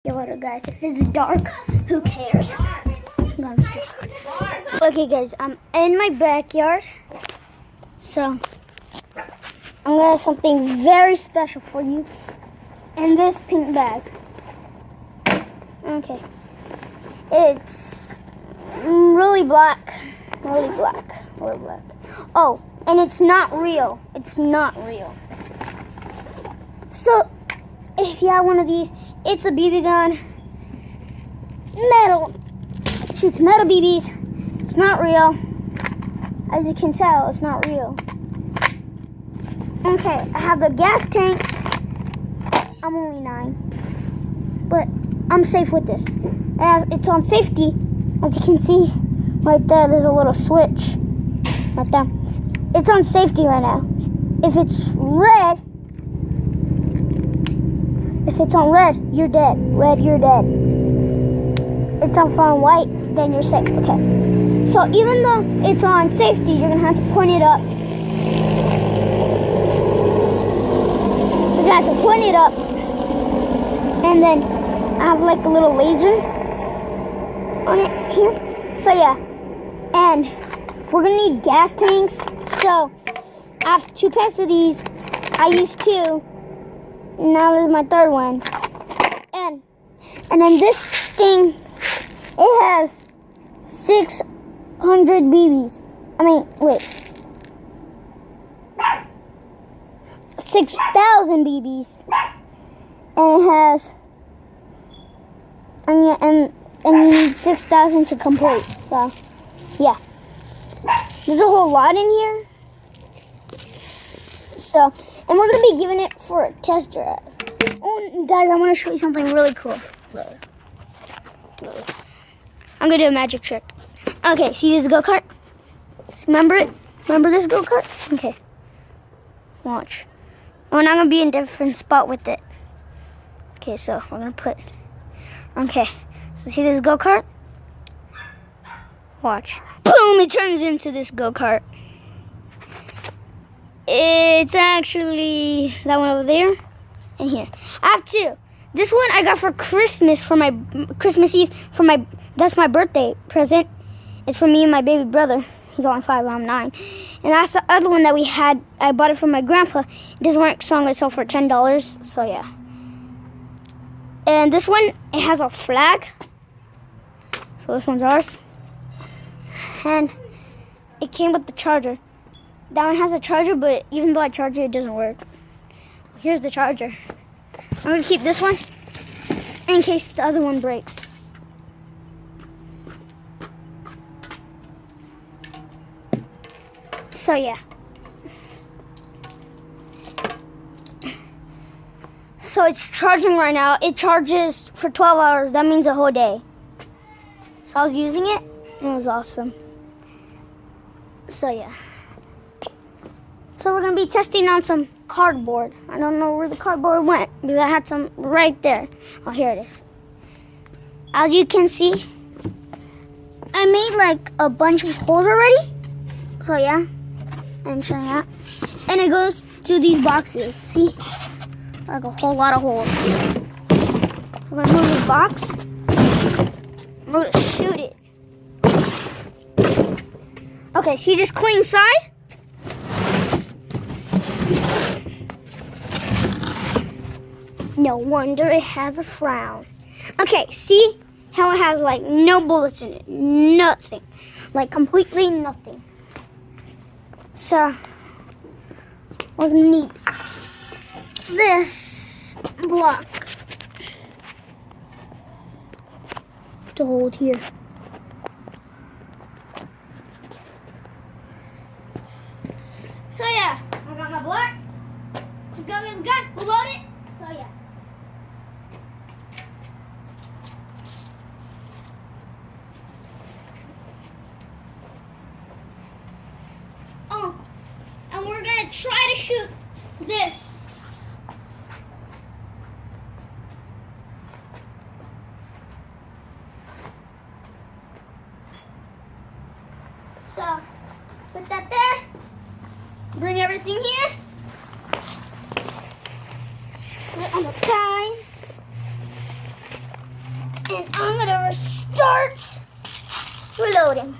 Yeah, what guys, if it's dark, who cares? Okay guys, I'm in my backyard. So I'm gonna have something very special for you in this pink bag. Okay. It's really black. Really black. Really black. Oh, and it's not real. It's not real. So if you have one of these, it's a BB gun. Metal. It shoots metal BBs. It's not real. As you can tell, it's not real. Okay, I have the gas tanks. I'm only 9. But I'm safe with this. As it's on safety, as you can see right there, there's a little switch. Right there. It's on safety right now. If it's red, if it's on red, you're dead. Red, you're dead. It's on white, then you're safe. Okay. So even though it's on safety, you're gonna have to point it up. You're gonna have to point it up, and then I have like a little laser on it here. So yeah, and we're gonna need gas tanks. So I have 2 packs of these. I used 2. Now this is my 3rd one. And then this thing, it has 600 BBs. I mean, wait. 6,000 BBs. And it has, and you need 6,000 to complete. So, yeah. There's a whole lot in here. So, and we're going to be giving it for a test drive. Oh, guys, I want to show you something really cool. I'm going to do a magic trick. Okay, see this go-kart? Remember it? Remember this go-kart? Okay. Watch. Oh, and I'm going to be in a different spot with it. Okay, so we're going to put... Okay, so see this go-kart? Watch. Boom! It turns into this go-kart. It's actually that one over there and here. I have 2. This one I got for Christmas, for my Christmas Eve, that's my birthday present. It's for me and my baby brother. He's only 5, I'm 9. And that's the other one that we had. I bought it from my grandpa. It doesn't work, so I'm gonna sell for $10. So yeah. And this one, it has a flag. So this one's ours. And it came with the charger. That one has a charger, but even though I charge it, it doesn't work. Here's the charger. I'm going to keep this one in case the other one breaks. So, yeah. So, it's charging right now. It charges for 12 hours. That means a whole day. So, I was using it, and it was awesome. So, yeah. So we're going to be testing on some cardboard. I don't know where the cardboard went because I had some right there. Oh, here it is. As you can see, I made like a bunch of holes already. So yeah, and showing that. And it goes to these boxes. See? Like a whole lot of holes. We're going to move this box. We're going to shoot it. Okay, see this clean side? No wonder it has a frown. Okay, see how it has like no bullets in it? Nothing. Like completely nothing. So, we're gonna need this block to hold here. So yeah, I got my block. Let's go get the gun. We'll load it. So yeah. Oh, and we're gonna try to shoot this. So, put that there. Bring everything here. Put it on the side. And I'm gonna start reloading.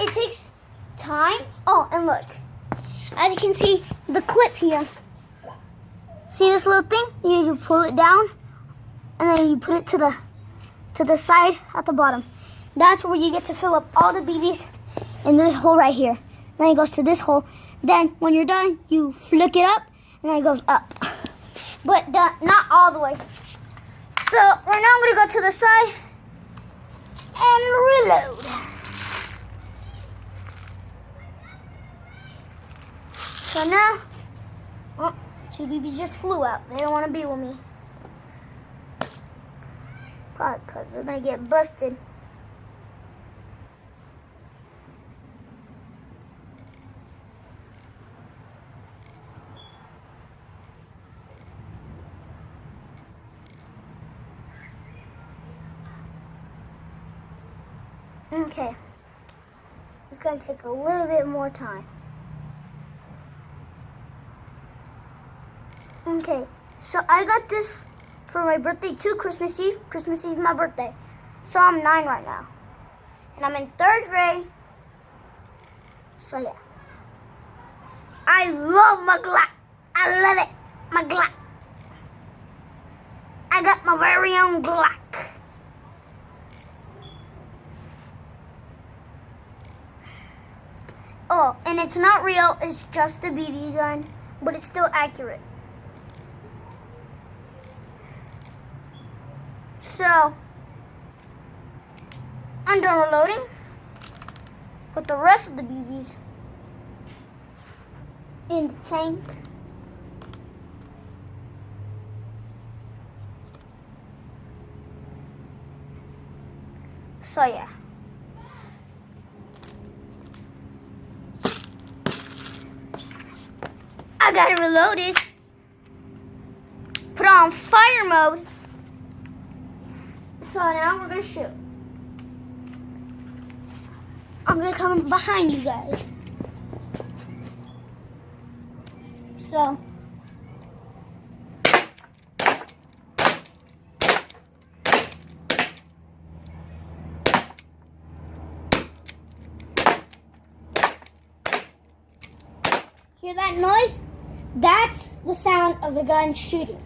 It takes time. Oh, and look. As you can see, the clip here. See this little thing? You pull it down, and then you put it to the side at the bottom. That's where you get to fill up all the BBs in this hole right here. Then it goes to this hole. Then when you're done, you flick it up, and then it goes up. But not all the way. So right now I'm gonna go to the side and reload. So now, oh, 2 BBs just flew out. They don't want to be with me. Probably because they're gonna get busted. Okay, it's gonna take a little bit more time. Okay, so I got this for my birthday too, Christmas Eve. Christmas Eve is my birthday. So I'm 9 right now. And I'm in 3rd grade. So yeah. I love my Glock. I love it. My Glock. I got my very own Glock. Oh, and it's not real, it's just a BB gun, but it's still accurate. So, I'm done reloading. Put the rest of the BBs in the tank. So yeah. I got it reloaded. Put on fire mode. So now we're gonna shoot. I'm gonna come behind you guys. So. Hear that noise? That's the sound of the gun shooting.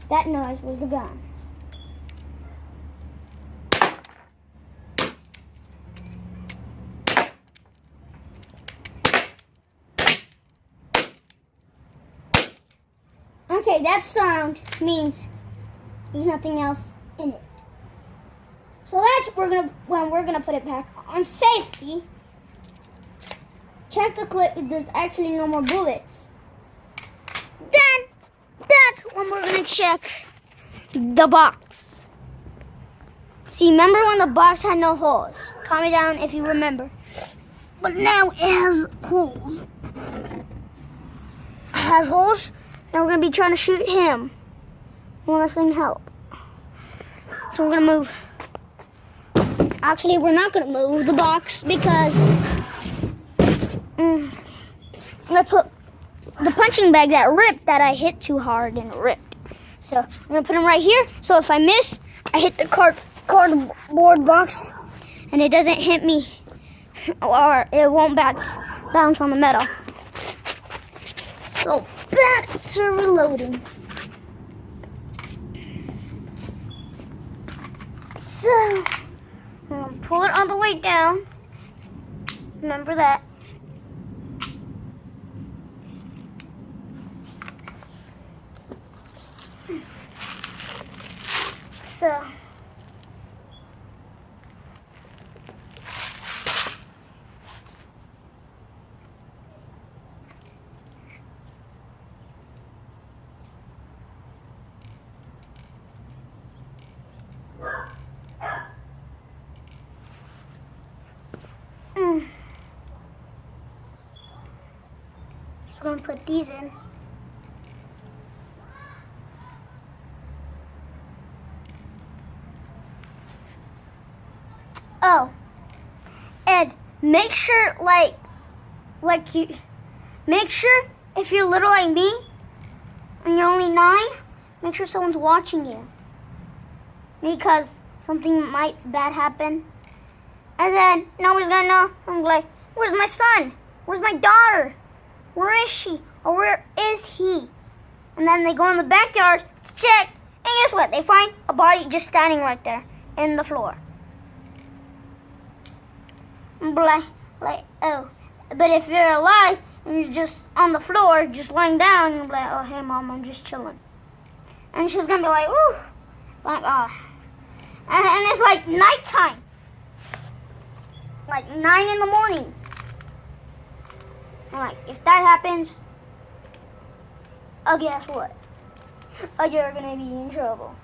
That noise was the gun. Okay, that sound means there's nothing else in it. So that's when we're gonna put it back on safety. Check the clip if there's actually no more bullets. Then that's when we're gonna check the box. See, remember when the box had no holes? Comment down if you remember. But now it has holes. It has holes. Now we're gonna be trying to shoot him. Won't this thing help? So we're gonna move. Actually, we're not gonna move the box because I'm gonna put the punching bag that ripped that I hit too hard and it ripped. So I'm gonna put him right here. So if I miss, I hit the cardboard box and it doesn't hit me or it won't bounce on the metal. So back to reloading. So I'm gonna pull it all the way down. Remember that. So I'm gonna put these in. Oh, and make sure, make sure if you're little like me and you're only 9, Make sure someone's watching you. Because something might bad happen. And then no one's gonna know. I'm like, where's my son? Where's my daughter? Where is she? Or where is he? And then they go in the backyard to check. And guess what? They find a body just standing right there in the floor. I'm like, oh. But if you're alive and you're just on the floor, just lying down, you're like, oh, hey, Mom, I'm just chilling. And she's going to be like, woo. Like, ah. And it's like nighttime. Like 9 in the morning. And like, if that happens, oh, guess what? Oh, you're going to be in trouble.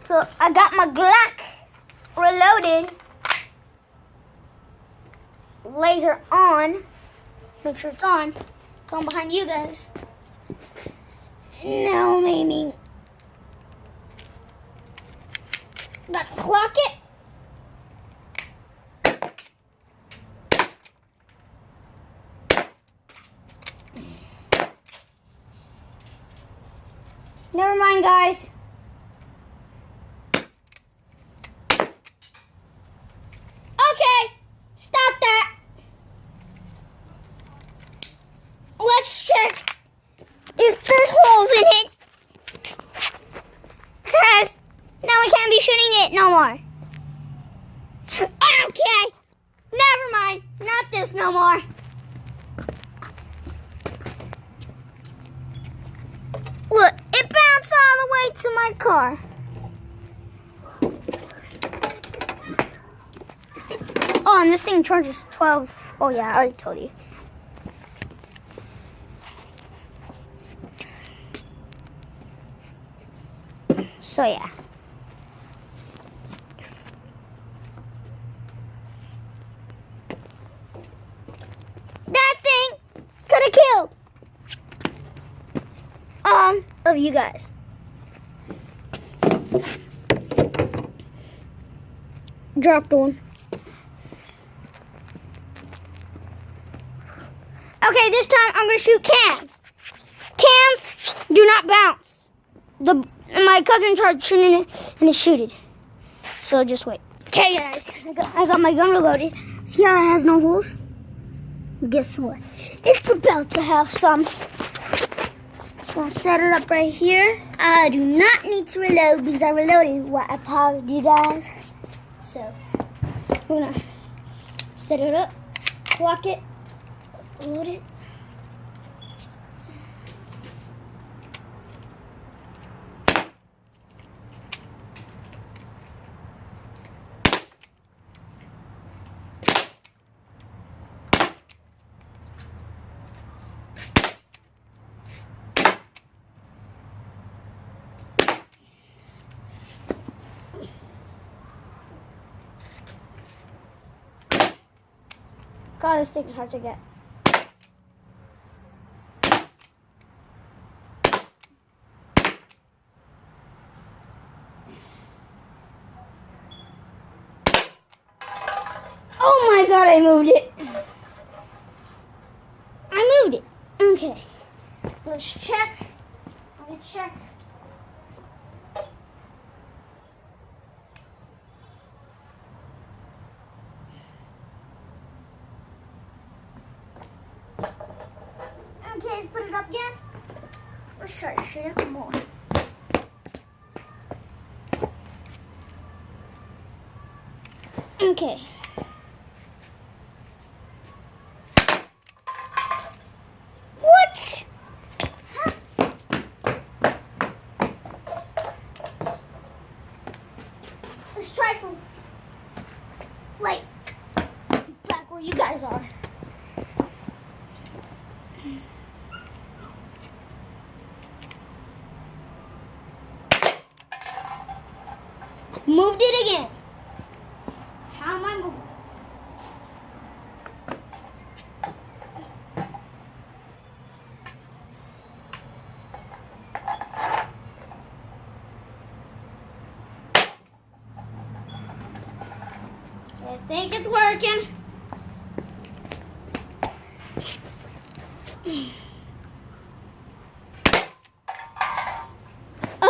So I got my Glock reloaded, laser on, make sure it's on, going behind you guys. Now I'm aiming. Gotta clock it. Never mind, guys. Okay, stop that. Let's check if there's holes in it. Because now we can't be shooting it no more. Okay, never mind. Not this no more. Look, it bounced all the way to my car. Oh, and this thing charges 12. Oh, yeah, I already told you. So, yeah. That thing could have killed of you guys. Dropped one. Okay, this time I'm gonna shoot cans. Cans do not bounce. My cousin tried shooting it and it shooted. So just wait. Okay, guys, I got my gun reloaded. See how it has no holes? Guess what? It's about to have some. Gonna set it up right here. I do not need to reload because I reloaded what I paused you guys. So I'm gonna set it up, lock it, load it. God, this thing's hard to get. Oh my God, I moved it. I moved it. Okay. Let's check. Let's check. Okay, let's put it up again. Let's try to shoot it more. Okay. What? Let's try from like back where you guys are. Moved it again. How am I moving? think it's working.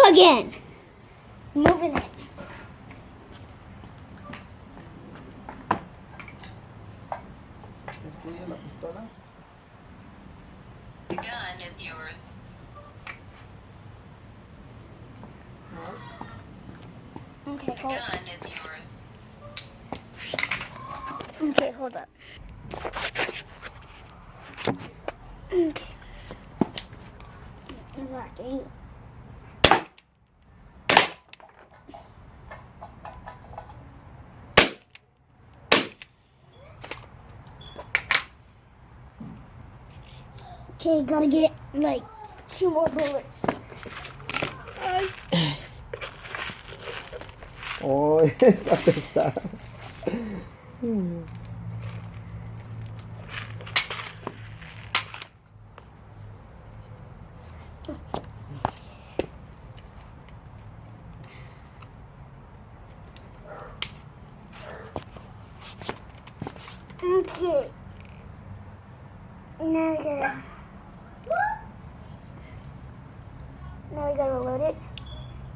Again. Moving it. ¿Es tuya la pistola? The gun is yours. No. Okay, The hold. gun is yours. Okay, hold up. Okay. Exactly. Okay, gotta get like 2 more bullets. Oh, está pesada. Okay. Now we gotta load it.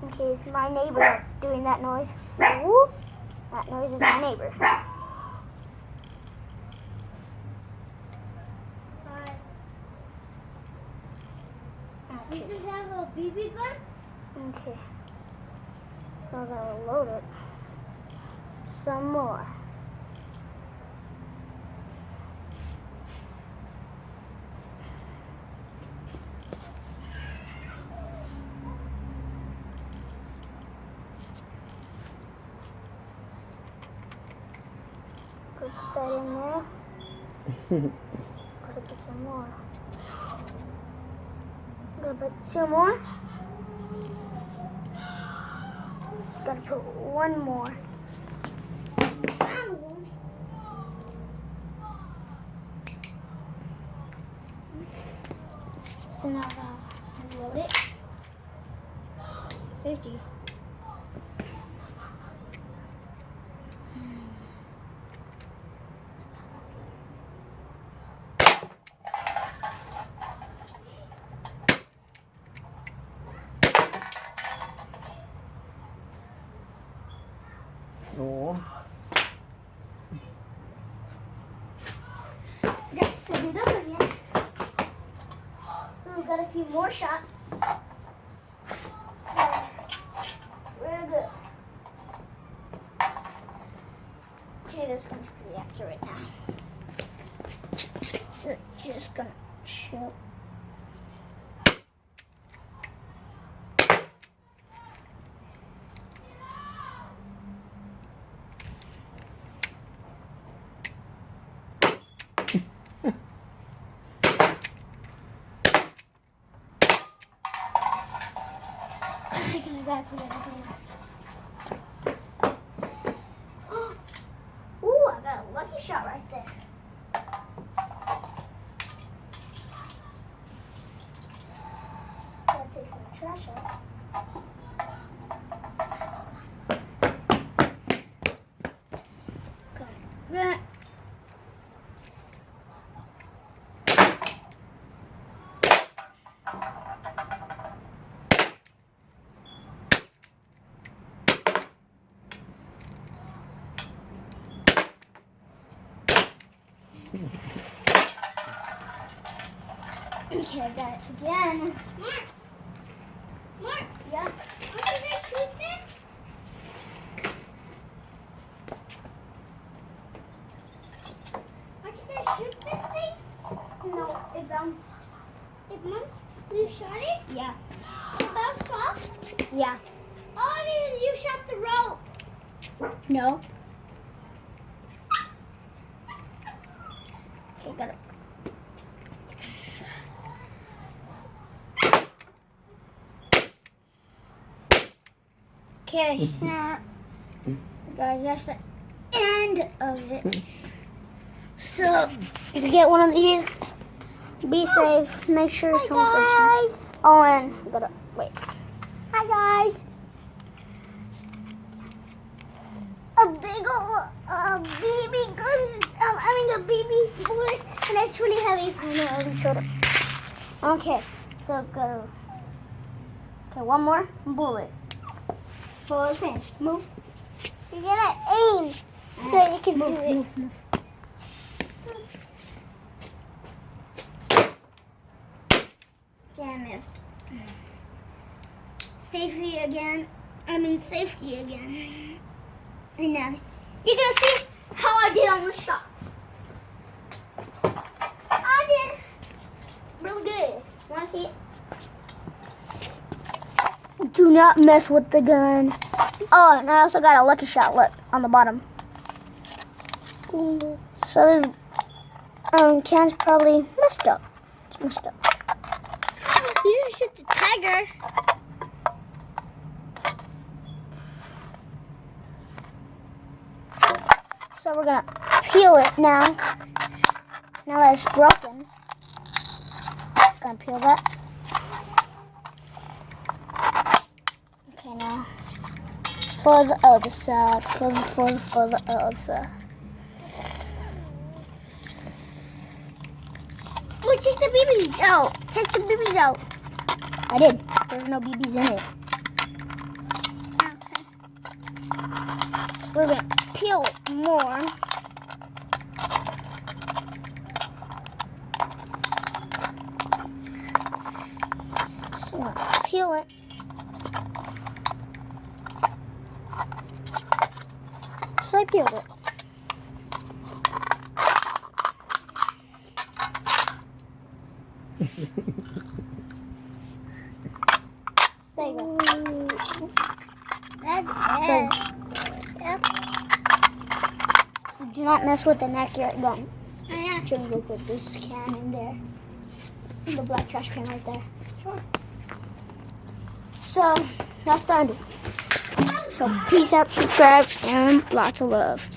Okay, it's my neighbor that's doing that noise. Ooh, that noise is my neighbor. Okay. You just have a BB gun? Okay. We're gonna load it some more. Put that in there. Gotta put some more. Gotta put 2 more. Gotta put 1 more. So now I'll load it. Safety. No. Gotta set it up again. We got a few more shots. Real good. Okay, this one's pretty accurate now. So just gonna show. I gotta put everything up. Ooh, I got a lucky shot right there. Gotta take some trash out. Got that. Okay, I got it again. Mark, Mark, Yeah. how did I shoot this? How did I shoot this thing? No, it bounced. It must. You shot it? Yeah. It bounced off? Yeah. Oh, you shot the rope. No. Okay, got it. Okay, now, guys, that's the end of it. So, if you get one of these, be safe. Make sure someone's watching. Oh, and we gotta wait. Hi, guys. a big old BB guns. A BB bullet, and it's really heavy. I know, I already showed it. Okay, so go. Okay, one more bullet. Full of hands. Move. You gotta aim so you can do it. Yeah, I missed. Safety again. Safety again. And now you're gonna see how I did on the shots. I did really good. Wanna see it? Do not mess with the gun. Oh, and I also got a lucky shot. Look on the bottom. So this can's probably messed up. It's messed up. You didn't shoot the tiger. So we're gonna peel it now. Now that it's broken, gonna peel that. Okay, now for the other side, for the other side. Oh, take the BBs out. Take the BBs out. I did. There's no BBs in it. So we're gonna peel it more. So we're gonna peel it. So I peeled it. There you go. That's bad. Yep. So do not mess with an accurate gun. Oh, yeah. Should we put this can in there? The black trash can right there. Sure. So that's the end. So peace out, subscribe, and lots of love.